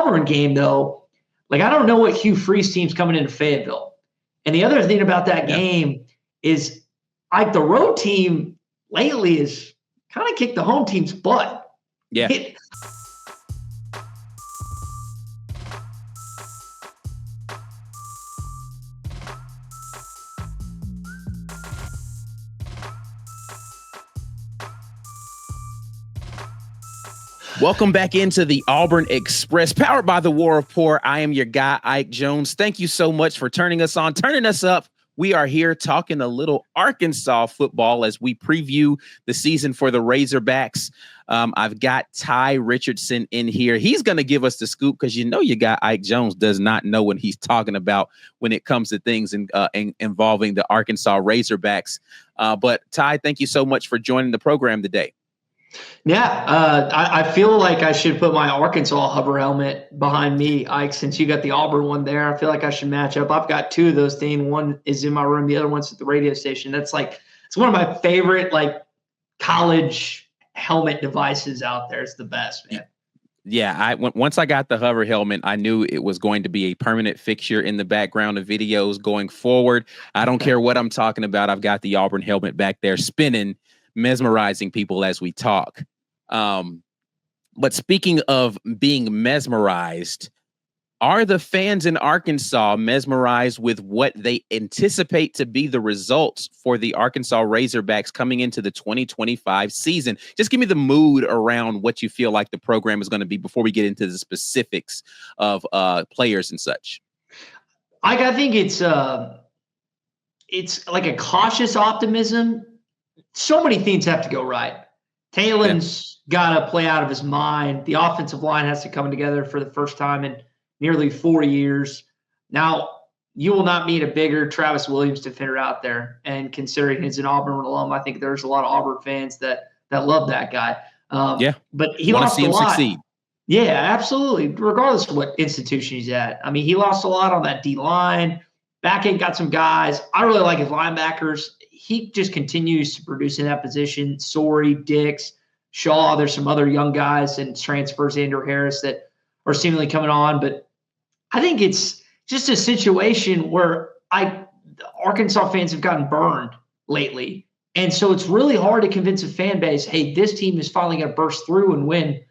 Auburn game, though, like, I don't know what Hugh Freeze team's coming into Fayetteville. And the other thing about that game is, like, the road team lately has kind of kicked the home team's butt. Yeah. Welcome back into the Auburn Express, powered by the War Report. I am your guy, Ike Jones. Thank you so much for turning us up. We are here talking a little Arkansas football as we preview the season for the Razorbacks. I've got Tye Richardson in here. He's going to give us the scoop because your guy Ike Jones does not know what he's talking about when it comes to things involving the Arkansas Razorbacks. But Tye, thank you so much for joining the program today. Yeah, I feel like I should put my Arkansas hover helmet behind me, Ike, since you got the Auburn one there. I feel like I should match up. I've got two of those things. One is in my room. The other one's at the radio station. It's one of my favorite, college helmet devices out there. It's the best, man. Yeah, once I got the hover helmet, I knew it was going to be a permanent fixture in the background of videos going forward. I don't care what I'm talking about. I've got the Auburn helmet back there spinning, mesmerizing people as we talk. But speaking of being mesmerized, are the fans in Arkansas mesmerized with what they anticipate to be the results for the Arkansas Razorbacks coming into the 2025 season? Just give me the mood around what you feel like the program is going to be before we get into the specifics of players and such. I think it's like a cautious optimism. So many things have to go right. Talen's got to play out of his mind. The offensive line has to come together for the first time in nearly 4 years. Now, you will not meet a bigger Travis Williams defender out there. And considering he's an Auburn alum, I think there's a lot of Auburn fans that love that guy. But he lost a lot. Succeed. Yeah, absolutely. Regardless of what institution he's at. I mean, he lost a lot on that D-line. Back end got some guys. I really like his linebackers. He just continues to produce in that position. Sorey, Dix, Shaw. There's some other young guys and transfers, Andrew Harris, that are seemingly coming on. But I think it's just a situation where Arkansas fans have gotten burned lately. And so it's really hard to convince a fan base, hey, this team is finally going to burst through and win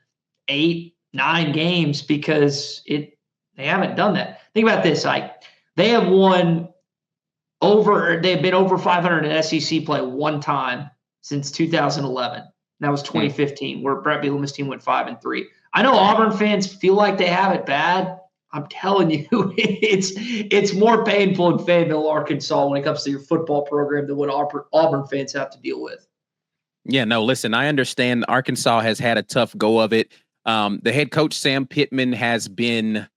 8, 9 games, because they haven't done that. Think about this, they have won they've been over 500 in SEC play one time since 2011. That was 2015, where Brett Bielema's team went 5-3. I know Auburn fans feel like they have it bad. I'm telling you, it's more painful in Fayetteville, Arkansas, when it comes to your football program than what Auburn fans have to deal with. Yeah, no, listen, I understand Arkansas has had a tough go of it. The head coach, Sam Pittman, has been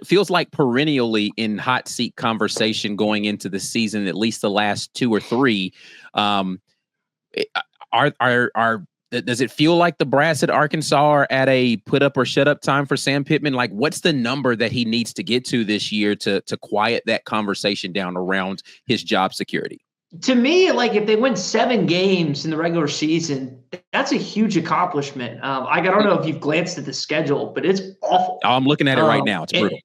feels like perennially in hot seat conversation going into the season, at least the last 2 or 3. Does it feel like the brass at Arkansas are at a put up or shut up time for Sam Pittman? Like, what's the number that he needs to get to this year to quiet that conversation down around his job security? To me, if they win 7 games in the regular season, that's a huge accomplishment. I don't know if you've glanced at the schedule, but it's awful. I'm looking at it right now. It's brutal.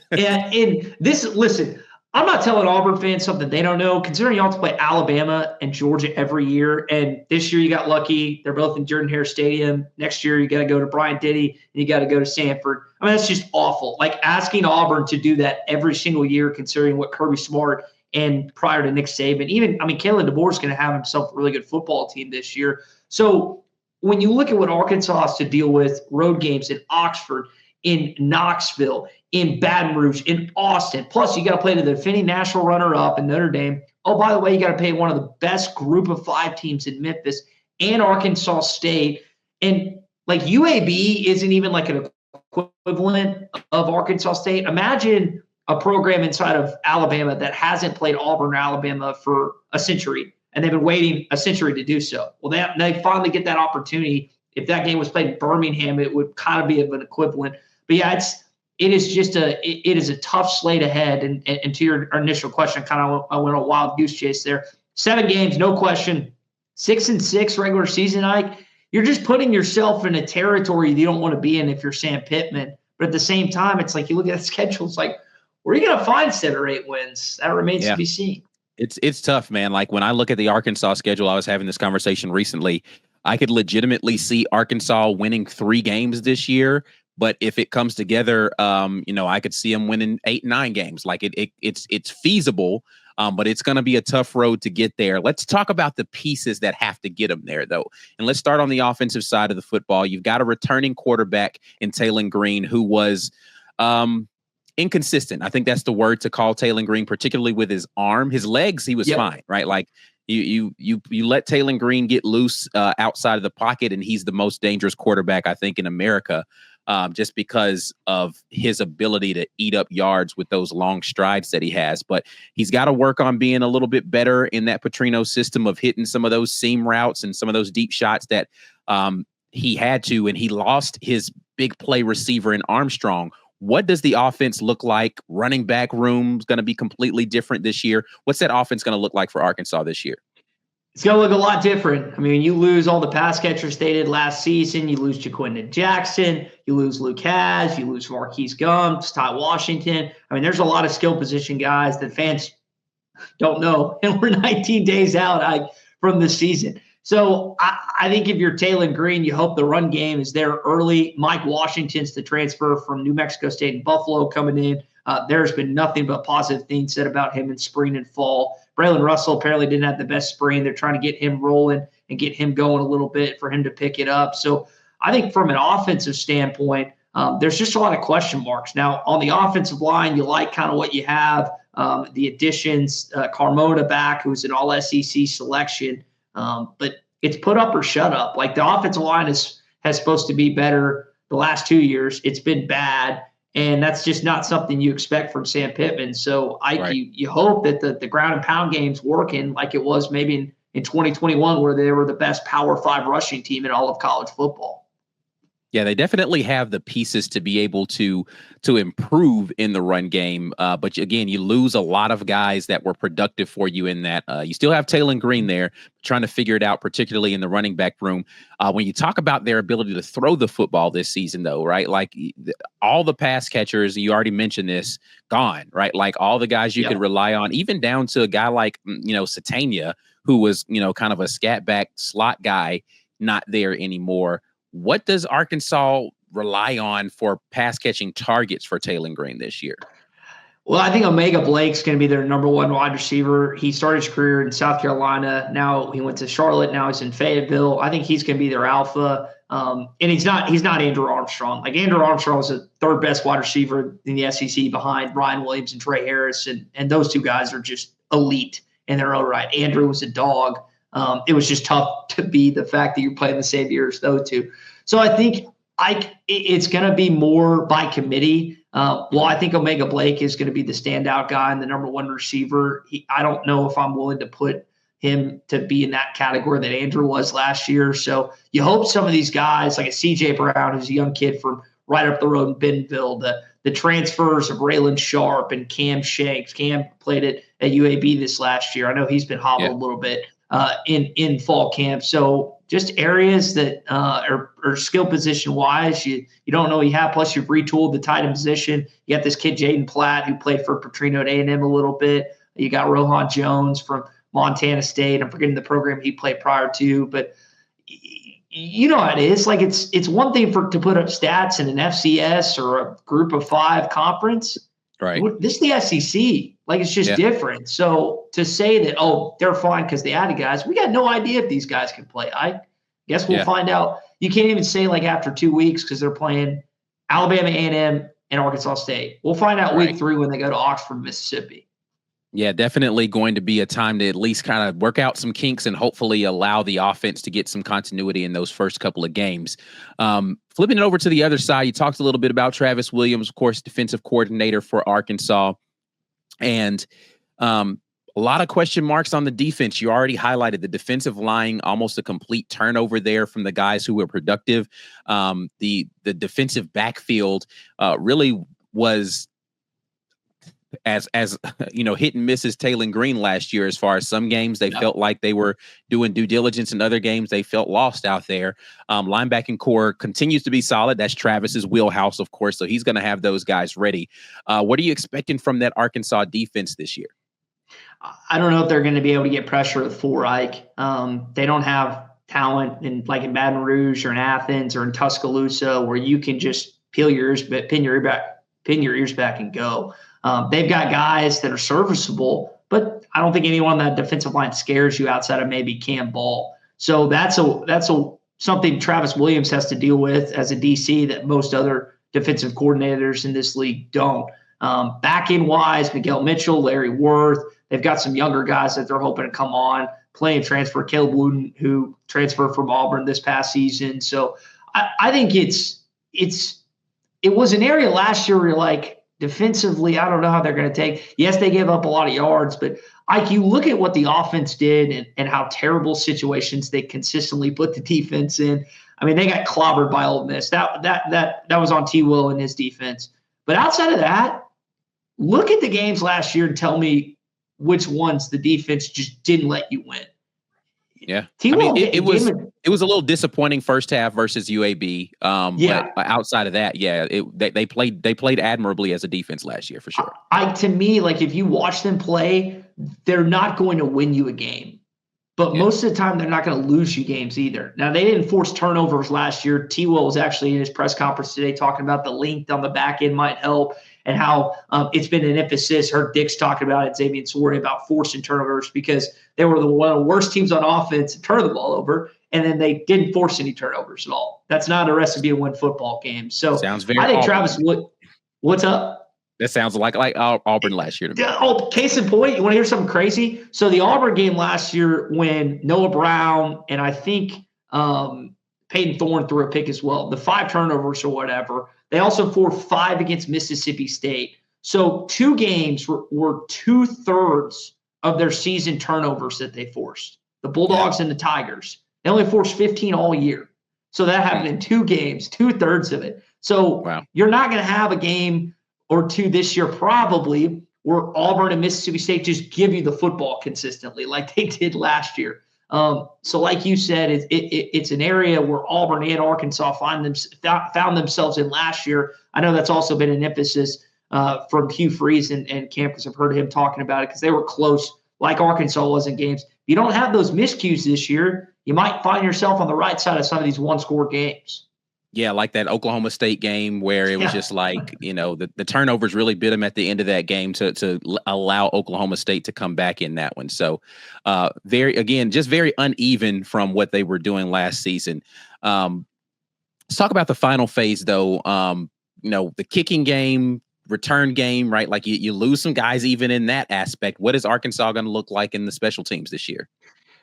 And listen, I'm not telling Auburn fans something they don't know, considering you have to play Alabama and Georgia every year. And this year you got lucky. They're both in Jordan-Hare Stadium. Next year you got to go to Bryant-Denny and you got to go to Sanford. I mean, that's just awful. Asking Auburn to do that every single year, considering what Kirby Smart and prior to Nick Saban, Kalen DeBoer is going to have himself a really good football team this year. So when you look at what Arkansas has to deal with, road games in Oxford, in Knoxville, in Baton Rouge, in Austin, plus you got to play to the defending national runner-up in Notre Dame. Oh, by the way, you got to play one of the best group of 5 teams in Memphis and Arkansas State. And UAB isn't even an equivalent of Arkansas State. Imagine a program inside of Alabama that hasn't played Auburn or Alabama for a century, and they've been waiting a century to do so. Well, they finally get that opportunity. If that game was played in Birmingham, it would kind of be of an equivalent. But yeah, it is a tough slate ahead. And to your initial question, I went on a wild goose chase there. 7 games, no question. 6-6 regular season, Ike. You're just putting yourself in a territory you don't want to be in if you're Sam Pittman. But at the same time, it's like you look at the schedule, it's like, where are you going to find 7 or 8 wins? That remains to be seen. It's tough, man. Like when I look at the Arkansas schedule, I was having this conversation recently. I could legitimately see Arkansas winning 3 games this year, but if it comes together, I could see them winning 8, 9 games. Like it's feasible, but it's going to be a tough road to get there. Let's talk about the pieces that have to get them there, though. And let's start on the offensive side of the football. You've got a returning quarterback in Taylen Green who was inconsistent. I think that's the word to call Taylen Green, particularly with his arm. His legs, he was fine, right? Like you let Taylen Green get loose outside of the pocket, and he's the most dangerous quarterback, I think, in America, just because of his ability to eat up yards with those long strides that he has. But he's got to work on being a little bit better in that Petrino system of hitting some of those seam routes and some of those deep shots that he had to, and he lost his big play receiver in Armstrong. What does the offense look like? Running back room is going to be completely different this year. What's that offense going to look like for Arkansas this year? It's going to look a lot different. I mean, you lose all the pass catchers they did last season. You lose Jaquindon Jackson. You lose Luke Haz. You lose Marquise Gumps, Tye Washington. I mean, there's a lot of skill position guys that fans don't know. And we're 19 days out from the season. So I think if you're Taylen Green, you hope the run game is there early. Mike Washington's the transfer from New Mexico State and Buffalo coming in. There's been nothing but positive things said about him in spring and fall. Braylon Russell apparently didn't have the best spring. They're trying to get him rolling and get him going a little bit for him to pick it up. So I think from an offensive standpoint, there's just a lot of question marks. Now, on the offensive line, you like kind of what you have. The additions, Carmona back, who's an all-SEC selection. But it's put up or shut up. Like the offensive line has supposed to be better the last 2 years. It's been bad. And that's just not something you expect from Sam Pittman. So you hope that the ground and pound game's working like it was maybe in 2021, where they were the best Power 5 rushing team in all of college football. Yeah, they definitely have the pieces to be able to improve in the run game. But again, you lose a lot of guys that were productive for you in that. You still have Taylen Green there trying to figure it out, particularly in the running back room. When you talk about their ability to throw the football this season, though, right? Like all the pass catchers, you already mentioned this, gone, right? Like all the guys you could rely on, even down to a guy like, Satania, who was, kind of a scat back slot guy, not there anymore. What does Arkansas rely on for pass catching targets for Taylen Green this year? Well, I think Omega Blake's going to be their number 1 wide receiver. He started his career in South Carolina. Now he went to Charlotte. Now he's in Fayetteville. I think he's going to be their alpha. And he's not Andrew Armstrong. Like Andrew Armstrong was the 3rd best wide receiver in the SEC behind Ryan Williams and Trey Harris. And those 2 guys are just elite in their own right. Andrew was a dog. It was just tough to be the fact that you're playing the same year as those 2. So I think it's going to be more by committee. I think Omega Blake is going to be the standout guy and the number 1 receiver. I don't know if I'm willing to put him to be in that category that Andrew was last year. So you hope some of these guys, like a CJ Brown, who's a young kid from right up the road in Bentonville, the transfers of Raylan Sharp and Cam Shanks. Cam played at UAB this last year. I know he's been hobbled a little bit in fall camp. So just areas that are skill position wise, you don't know you have. Plus, you've retooled the tight end position. You got this kid Jaden Platt who played for Petrino at A&M a little bit. You got Rohan Jones from Montana State. I'm forgetting the program he played prior to, but you know how it is. Like it's one thing to put up stats in an FCS or a Group of 5 conference. Right. This is the SEC. Like it's just different. So to say that, they're fine because they added guys, we got no idea if these guys can play. I guess we'll find out. You can't even say like after 2 weeks because they're playing Alabama, A&M, and Arkansas State. We'll find out week 3 when they go to Oxford, Mississippi. Yeah, definitely going to be a time to at least kind of work out some kinks and hopefully allow the offense to get some continuity in those first couple of games. Flipping it over to the other side, you talked a little bit about Travis Williams, of course, defensive coordinator for Arkansas. And a lot of question marks on the defense. You already highlighted the defensive line, almost a complete turnover there from the guys who were productive. The defensive backfield really was as hit and misses Taylon Green last year. As far as some games they felt like they were doing due diligence, and other games they felt lost out there. Linebacking core continues to be solid. That's Travis's wheelhouse, of course, so he's going to have those guys ready. What are you expecting from that Arkansas defense this year? I don't know if they're going to be able to get pressure with full Ike. They don't have talent in Baton Rouge or in Athens or in Tuscaloosa where you can just pin your ears back and go. They've got guys that are serviceable, but I don't think anyone on that defensive line scares you outside of maybe Cam Ball. So that's something Travis Williams has to deal with as a DC that most other defensive coordinators in this league don't. Back end wise, Miguel Mitchell, Larry Worth, they've got some younger guys that they're hoping to come on. Plenty of transfer. Caleb Wooden, who transferred from Auburn this past season. So I think it was an area last year where you're like, defensively, I don't know how they're going to take. Yes, they gave up a lot of yards, but you look at what the offense did and how terrible situations they consistently put the defense in. I mean, they got clobbered by Ole Miss. That was on T. Will and his defense. But outside of that, look at the games last year and tell me which ones the defense just didn't let you win. Yeah, it was a little disappointing first half versus UAB. But outside of that, they played admirably as a defense last year for sure. To me, if you watch them play, they're not going to win you a game, but most of the time they're not going to lose you games either. Now they didn't force turnovers last year. T. Will was actually in his press conference today talking about the length on the back end might help. And how it's been an emphasis. Heard Dick's talking about it, Xavier Sorey, about forcing turnovers because they were one of the worst teams on offense to turn the ball over, and then they didn't force any turnovers at all. That's not a recipe to win football games. So sounds very I think Auburn. Travis Wood. What's up? That sounds like Auburn last year to me. Oh, case in point, you want to hear something crazy? So the Auburn game last year when Noah Brown and I think Peyton Thorne threw a pick as well, the 5 turnovers or whatever. They also forced 5 against Mississippi State. So 2 games were 2/3 of their season turnovers that they forced. The Bulldogs and the Tigers. They only forced 15 all year. So that happened in 2 games, 2/3 of it. So You're not going to have a game or 2 this year probably where Auburn and Mississippi State just give you the football consistently like they did last year. So like you said, it's an area where Auburn and Arkansas found themselves in last year. I know that's also been an emphasis from Hugh Freeze and campus. I've heard him talking about it because they were close, like Arkansas was in games. If you don't have those miscues this year, you might find yourself on the right side of some of these one-score games. Yeah, like that Oklahoma State game where it was just like, the turnovers really bit them at the end of that game to allow Oklahoma State to come back in that one. So very uneven from what they were doing last season. Let's talk about the final phase, though. The kicking game, return game, right? Like you lose some guys even in that aspect. What is Arkansas going to look like in the special teams this year?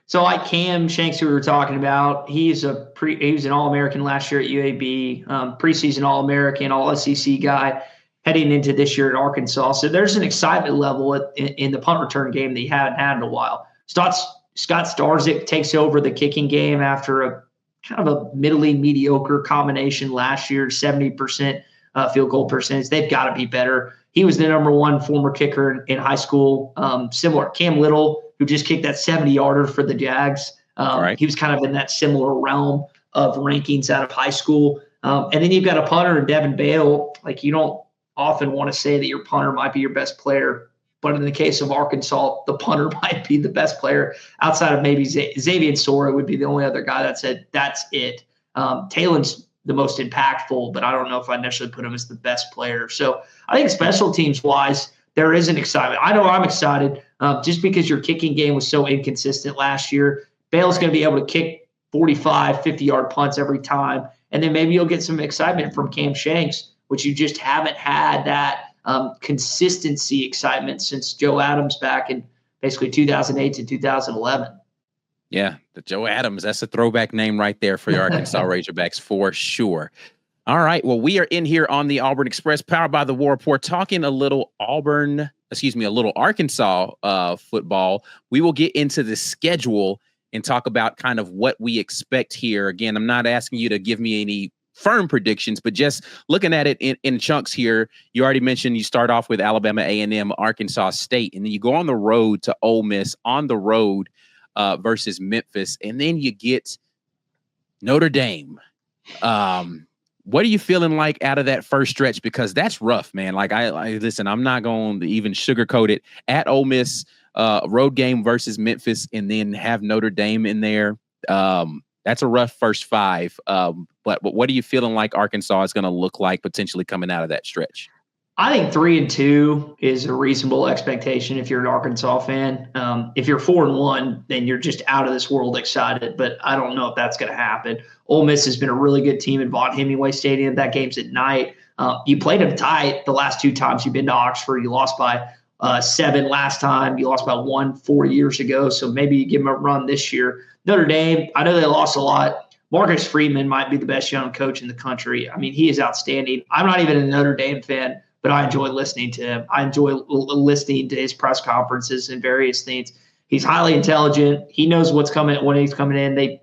So like Cam Shanks, who we were talking about, he was an All-American last year at UAB, preseason All-American, All-SEC guy heading into this year at Arkansas. So there's an excitement level in the punt return game that he hadn't had in a while. Scott Starzik takes over the kicking game after a kind of a middling mediocre combination last year, 70% field goal percentage. They've got to be better. He was the #1 former kicker in high school, similar Cam Little, who just kicked that 70-yarder for the Jags. He was kind of in that similar realm of rankings out of high school. And then you've got a punter in Devin Bale. Like, you don't often want to say that your punter might be your best player, but in the case of Arkansas, the punter might be the best player outside of maybe Xavier Sorey would be the only other guy that said that's it. Talon's the most impactful, but I don't know if I necessarily put him as the best player. So I think special teams wise, there is an excitement. I know I'm excited just because your kicking game was so inconsistent last year. Bale's going to be able to kick 45, 50-yard punts every time. And then maybe you'll get some excitement from Cam Shanks, which you just haven't had that consistency excitement since Joe Adams back in basically 2008 to 2011. Yeah, the Joe Adams, that's a throwback name right there for the Arkansas Razorbacks for sure. All right, well, we are in here on the Auburn Express, powered by the War Report, talking a little Arkansas football. We will get into the schedule and talk about kind of what we expect here. Again, I'm not asking you to give me any firm predictions, but just looking at it in chunks here. You already mentioned you start off with Alabama A&M, Arkansas State, and then you go on the road to Ole Miss, on the road versus Memphis, and then you get Notre Dame. What are you feeling like out of that first stretch? Because that's rough, man. Like I listen, I'm not going to even sugarcoat it. At Ole Miss, road game versus Memphis, and then have Notre Dame in there. That's a rough first five. But what are you feeling like Arkansas is going to look like potentially coming out of that stretch? I think 3-2 is a reasonable expectation if you're an Arkansas fan. If you're 4-1, then you're just out of this world excited. But I don't know if that's going to happen. Ole Miss has been a really good team in Vaught Hemingway Stadium. That game's at night. You played them tight the last 2 times you've been to Oxford. You lost by 7 last time. You lost by 1 4 years ago. So maybe you give them a run this year. Notre Dame, I know they lost a lot. Marcus Freeman might be the best young coach in the country. I mean, he is outstanding. I'm not even a Notre Dame fan, but I enjoy listening to him. I enjoy listening to his press conferences and various things. He's highly intelligent. He knows what's coming when he's coming in. They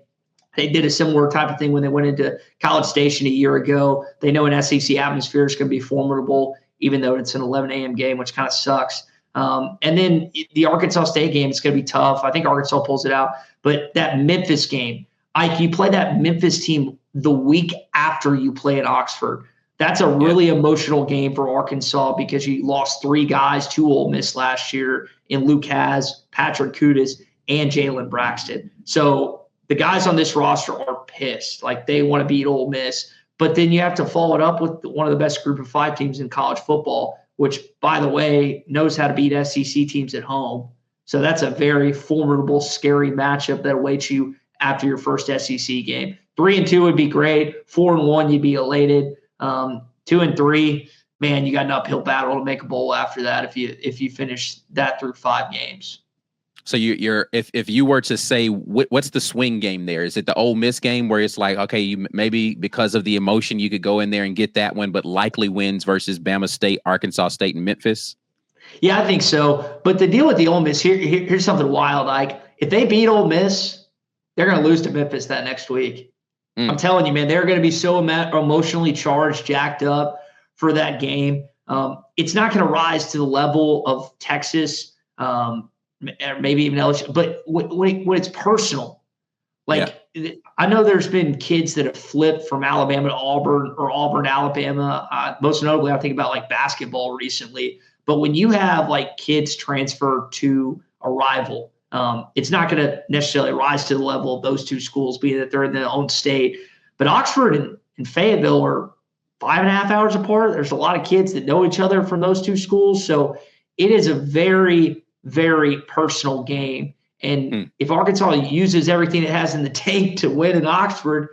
did a similar type of thing when they went into College Station a year ago. They know an SEC atmosphere is going to be formidable, even though it's an 11 a.m. game, which kind of sucks. And then the Arkansas State game, it's going to be tough. I think Arkansas pulls it out. But that Memphis game, Ike, you play that Memphis team the week after you play at Oxford. That's a really emotional game for Arkansas because you lost 3 guys to Ole Miss last year in Luke Haz, Patrick Kutas, and Jalen Braxton. So the guys on this roster are pissed. Like, they want to beat Ole Miss. But then you have to follow it up with one of the best group of 5 teams in college football, which, by the way, knows how to beat SEC teams at home. So that's a very formidable, scary matchup that awaits you after your first SEC game. 3-2 would be great. 4-1, you'd be elated. 2-3, man, you got an uphill battle to make a bowl after that if you finish that through 5 games. So you're if you were to say what's the swing game there? Is it the Ole Miss game where it's like, okay, you maybe because of the emotion you could go in there and get that one, but likely wins versus Bama State, Arkansas State, and Memphis? Yeah, I think so. But the deal with the Ole Miss here's something wild. Like, if they beat Ole Miss, they're going to lose to Memphis that next week. I'm telling you, man, they're going to be so emotionally charged, jacked up for that game. It's not going to rise to the level of Texas, maybe even LSU, but when it's personal, like I know there's been kids that have flipped from Alabama to Auburn or Auburn to Alabama. Most notably, I think about like basketball recently. But when you have like kids transfer to a rival, it's not going to necessarily rise to the level of those 2 schools, being that they're in their own state. But Oxford and Fayetteville are 5.5 hours apart. There's a lot of kids that know each other from those 2 schools. So it is a very, very personal game. And if Arkansas uses everything it has in the tank to win in Oxford,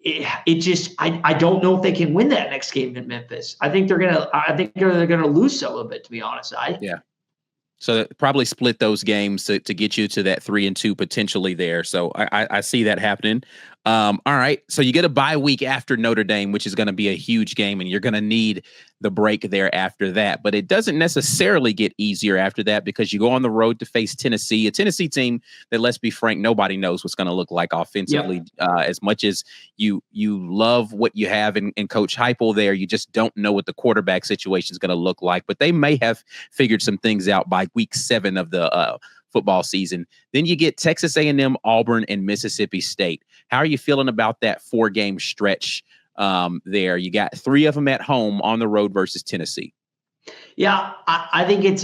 I don't know if they can win that next game in Memphis. I think they're gonna lose some of it, to be honest. So probably split those games to get you to that 3-2 potentially there. So I see that happening. All right. So you get a bye week after Notre Dame, which is going to be a huge game, and you're going to need the break there after that. But it doesn't necessarily get easier after that because you go on the road to face Tennessee, a Tennessee team that, let's be frank, nobody knows what's going to look like offensively. As much as you love what you have in Coach Heupel there, you just don't know what the quarterback situation is going to look like. But they may have figured some things out by week 7 of the football season. Then you get Texas A&M, Auburn, and Mississippi State. How are you feeling about that 4-game stretch there? You got 3 of them at home, on the road versus Tennessee. Yeah, I think it's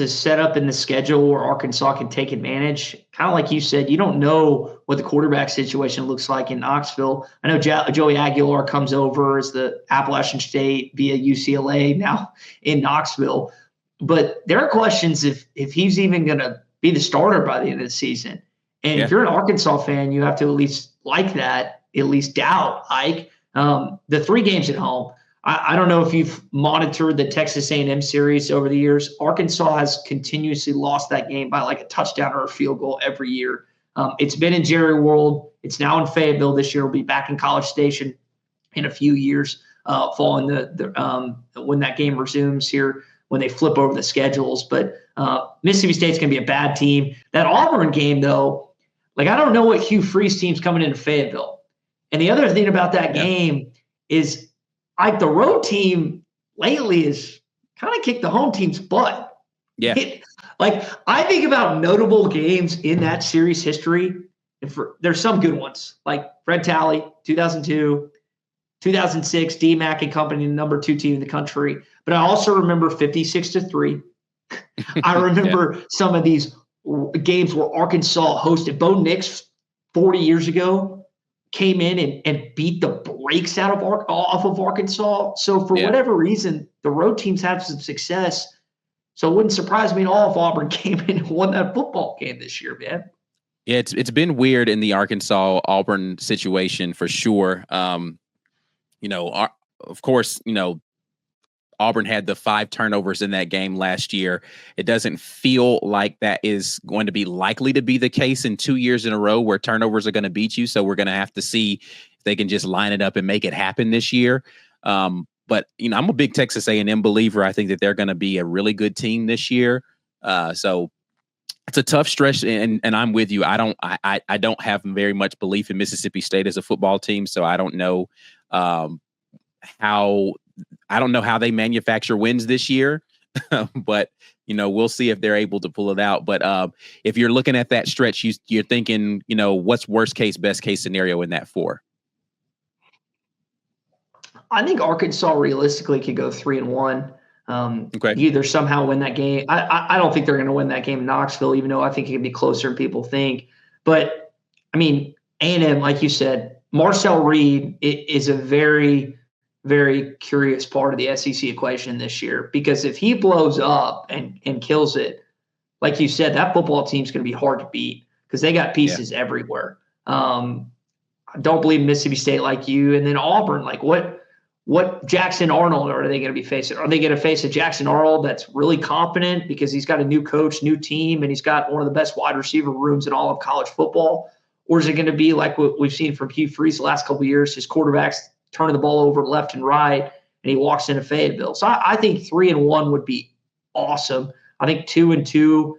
a setup in the schedule where Arkansas can take advantage. Kind of like you said, you don't know what the quarterback situation looks like in Knoxville. I know Joey Aguilar comes over as the Appalachian State via UCLA now in Knoxville. But there are questions if he's even going to be the starter by the end of the season. And if you're an Arkansas fan, you have to at least like that, at least doubt, Ike. The 3 games at home, I don't know if you've monitored the Texas A&M series over the years. Arkansas has continuously lost that game by like a touchdown or a field goal every year. It's been in Jerry World. It's now in Fayetteville this year. It'll be back in College Station in a few years following when that game resumes here, when they flip over the schedules. But Mississippi State's going to be a bad team. That Auburn game, though, like, I don't know what Hugh Freeze team's coming into Fayetteville. And the other thing about that game is like the road team lately is kind of kicked the home team's butt. Yeah. Like I think about notable games in that series history. And there's some good ones like Fred Talley, 2002, 2006, D-Mac and company, the number 2 team in the country. But I also remember 56-3. I remember some of these games where Arkansas hosted. Bo Nix 40 years ago came in and beat the brakes off of Arkansas. So for whatever reason, the road teams have some success. So it wouldn't surprise me at all if Auburn came in and won that football game this year, man. Yeah, it's been weird in the Arkansas Auburn situation for sure. Of course, Auburn had the 5 turnovers in that game last year. It doesn't feel like that is going to be likely to be the case in 2 years in a row where turnovers are going to beat you. So we're going to have to see if they can just line it up and make it happen this year. But I'm a big Texas A&M believer. I think that they're going to be a really good team this year. So it's a tough stretch, and I'm with you. I don't have very much belief in Mississippi State as a football team, so I don't know how they manufacture wins this year. But we'll see if they're able to pull it out. But if you're looking at that stretch, you're thinking, what's worst case, best case scenario in that 4? I think Arkansas realistically could go 3-1. Either somehow win that game. I don't think they're going to win that game in Knoxville, even though I think it could be closer than people think. But I mean, A&M, like you said, Marcel Reed is a very, very curious part of the SEC equation this year, because if he blows up and kills it, like you said, that football team's going to be hard to beat because they got pieces everywhere. I don't believe Mississippi State like you. And then Auburn, like what Jackson Arnold are they going to be facing? Are they going to face a Jackson Arnold that's really competent because he's got a new coach, new team, and he's got one of the best wide receiver rooms in all of college football? Or is it going to be like what we've seen from Hugh Freeze the last couple of years, his quarterbacks turning the ball over left and right, and he walks into Fayetteville? So I think 3-1 would be awesome. I think 2-2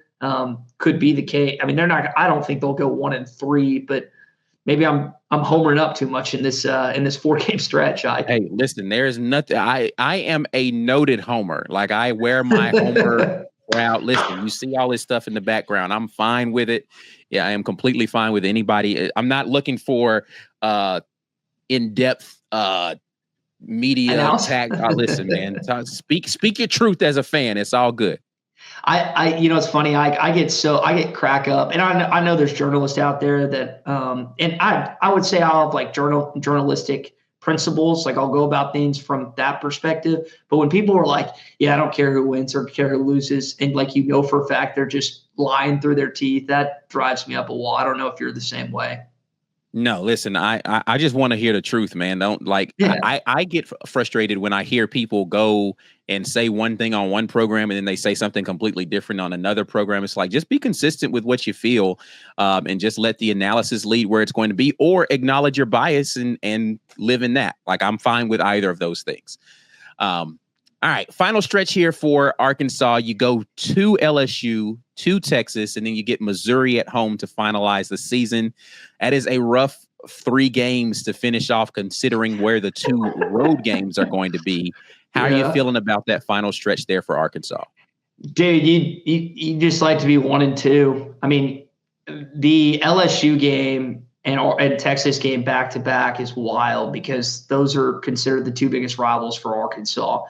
could be the case. I mean, I don't think they'll go 1-3, but maybe I'm homering up too much in this 4-game stretch. Hey, listen, there's nothing. I am a noted homer. Like I wear my homer out. Listen, you see all this stuff in the background. I'm fine with it. Yeah, I am completely fine with anybody. I'm not looking for in-depth media attack. Listen, man, speak your truth as a fan. It's all good. It's funny. I get crack up, and I know there's journalists out there that, and I would say I'll have like journalistic principles. Like I'll go about things from that perspective. But when people are like, yeah, I don't care who wins or care who loses, and like, for a fact, they're just lying through their teeth, that drives me up a wall. I don't know if you're the same way. No, listen, I just want to hear the truth, man. Don't I get frustrated when I hear people go and say one thing on one program and then they say something completely different on another program. It's like, just be consistent with what you feel, and just let the analysis lead where it's going to be, or acknowledge your bias and live in that. Like, I'm fine with either of those things. All right, final stretch here for Arkansas. You go to LSU, to Texas, and then you get Missouri at home to finalize the season. That is a rough 3 games to finish off, considering where the 2 road games are going to be. How are you feeling about that final stretch there for Arkansas? Dude, you just like to be 1-2. I mean, the LSU game and Texas game back-to-back is wild because those are considered the 2 biggest rivals for Arkansas.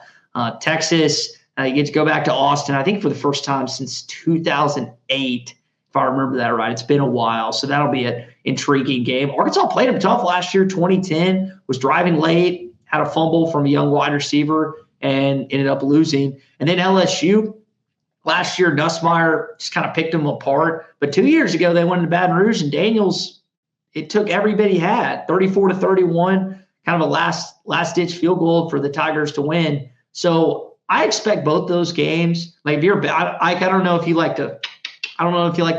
Texas, you get to go back to Austin, I think for the first time since 2008, if I remember that right. It's been a while, so that'll be an intriguing game. Arkansas played them tough last year, 2010, was driving late, had a fumble from a young wide receiver, and ended up losing. And then LSU, last year, Nussmeier just kind of picked them apart. But 2 years ago, they went to Baton Rouge, and Daniels, it took every bit he had, 34-31, kind of a last-ditch field goal for the Tigers to win. So I expect both those games. Like, if you're, I don't know if you like to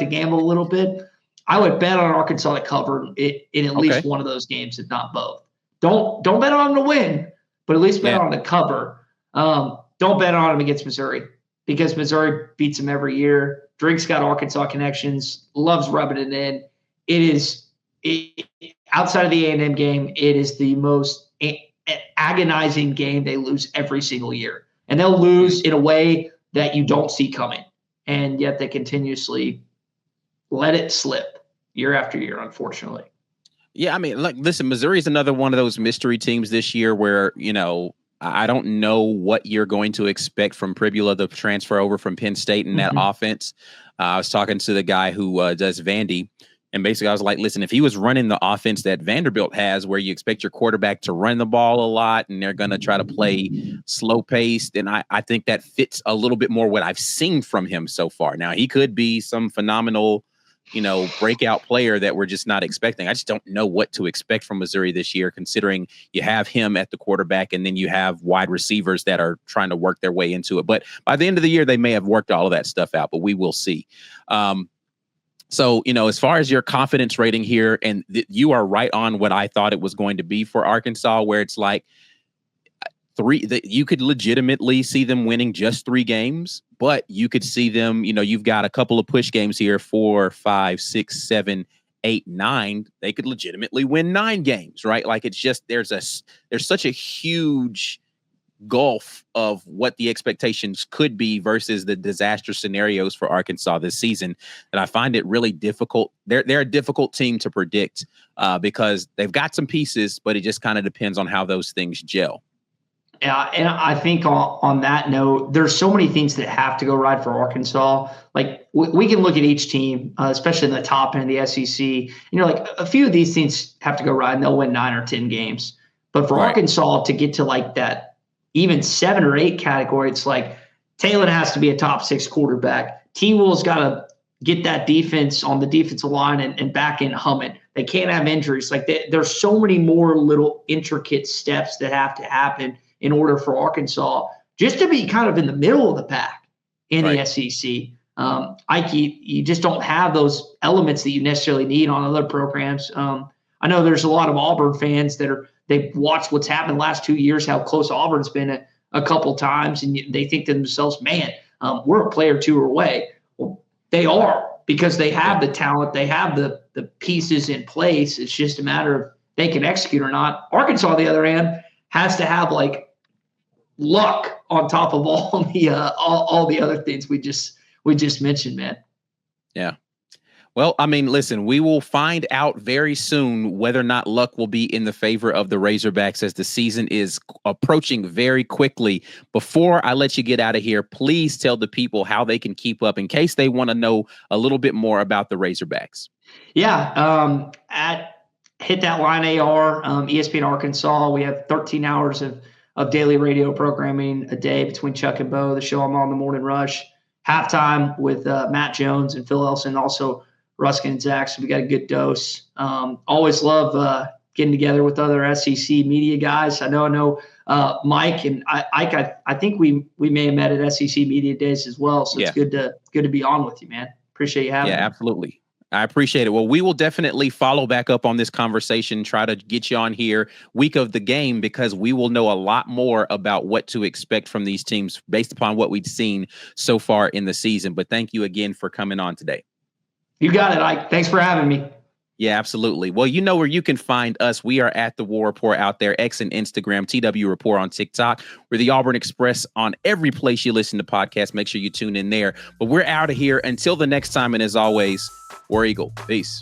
gamble a little bit. I would bet on Arkansas to cover it in at least one of those games, if not both. Don't bet on them to win, but at least bet on them to cover. Don't bet on them against Missouri because Missouri beats them every year. Drink's got Arkansas connections, loves rubbing it in. outside of the A&M game, it is the most agonizing game. They lose every single year, and they'll lose in a way that you don't see coming, and yet they continuously let it slip year after year, unfortunately. Yeah, I mean, listen, Missouri is another one of those mystery teams this year where, I don't know what you're going to expect from Pribula, the transfer over from Penn State in that offense. I was talking to the guy who does Vandy, and basically I was like, listen, if he was running the offense that Vanderbilt has, where you expect your quarterback to run the ball a lot and they're going to try to play slow paced, and I think that fits a little bit more what I've seen from him so far. Now, he could be some phenomenal breakout player that we're just not expecting. I just don't know what to expect from Missouri this year, considering you have him at the quarterback and then you have wide receivers that are trying to work their way into it. But by the end of the year, they may have worked all of that stuff out, but we will see. So, as far as your confidence rating here, and you are right on what I thought it was going to be for Arkansas, where it's like you could legitimately see them winning just 3 games, but you could see them, you've got a couple of push games here, 4, 5, 6, 7, 8, 9. They could legitimately win 9 games, right? Like, it's just, there's such a huge gulf of what the expectations could be versus the disaster scenarios for Arkansas this season, that I find it really difficult. They're a difficult team to predict because they've got some pieces, but it just kind of depends on how those things gel. Yeah, and I think on that note, there's so many things that have to go right for Arkansas. Like, we can look at each team, especially in the top end of the SEC, and like, a few of these teams have to go right, and they'll win 9 or 10 games. But for Arkansas to get to like that even 7 or 8 category, it's like Taylor has to be a top 6 quarterback. T-Will's got to get that defense on the defensive line and back end humming. They can't have injuries. Like, there's so many more little intricate steps that have to happen in order for Arkansas just to be kind of in the middle of the pack in the SEC. Ike, you just don't have those elements that you necessarily need on other programs. I know there's a lot of Auburn fans they've watched what's happened the last 2 years, how close Auburn's been a couple times, and they think to themselves, man, we're a player or 2 away. Well, they are, because they have the talent, they have the pieces in place. It's just a matter of they can execute or not. Arkansas, on the other hand, has to have like luck on top of all the other things we just mentioned, man. Yeah. Well, I mean, listen, we will find out very soon whether or not luck will be in the favor of the Razorbacks as the season is approaching very quickly. Before I let you get out of here, please tell the people how they can keep up in case they want to know a little bit more about the Razorbacks. Yeah. At Hit That Line AR, ESPN Arkansas, we have 13 hours of daily radio programming a day between Chuck and Bo, the show I'm on, the Morning Rush, halftime with Matt Jones and Phil Elson, also Ruskin and Zach. So we got a good dose. Always love getting together with other SEC media guys. I know Mike and Ike. I think we may have met at SEC Media Days as well. So it's good to be on with you, man. Appreciate you having me. Yeah, absolutely. I appreciate it. Well, we will definitely follow back up on this conversation, try to get you on here week of the game, because we will know a lot more about what to expect from these teams based upon what we've seen so far in the season. But thank you again for coming on today. You got it, Ike. Thanks for having me. Yeah, absolutely. Well, you know where you can find us. We are at The War Report out there, X and Instagram, TW Report on TikTok. We're the Auburn Express on every place you listen to podcasts. Make sure you tune in there. But we're out of here until the next time. And as always, War Eagle. Peace.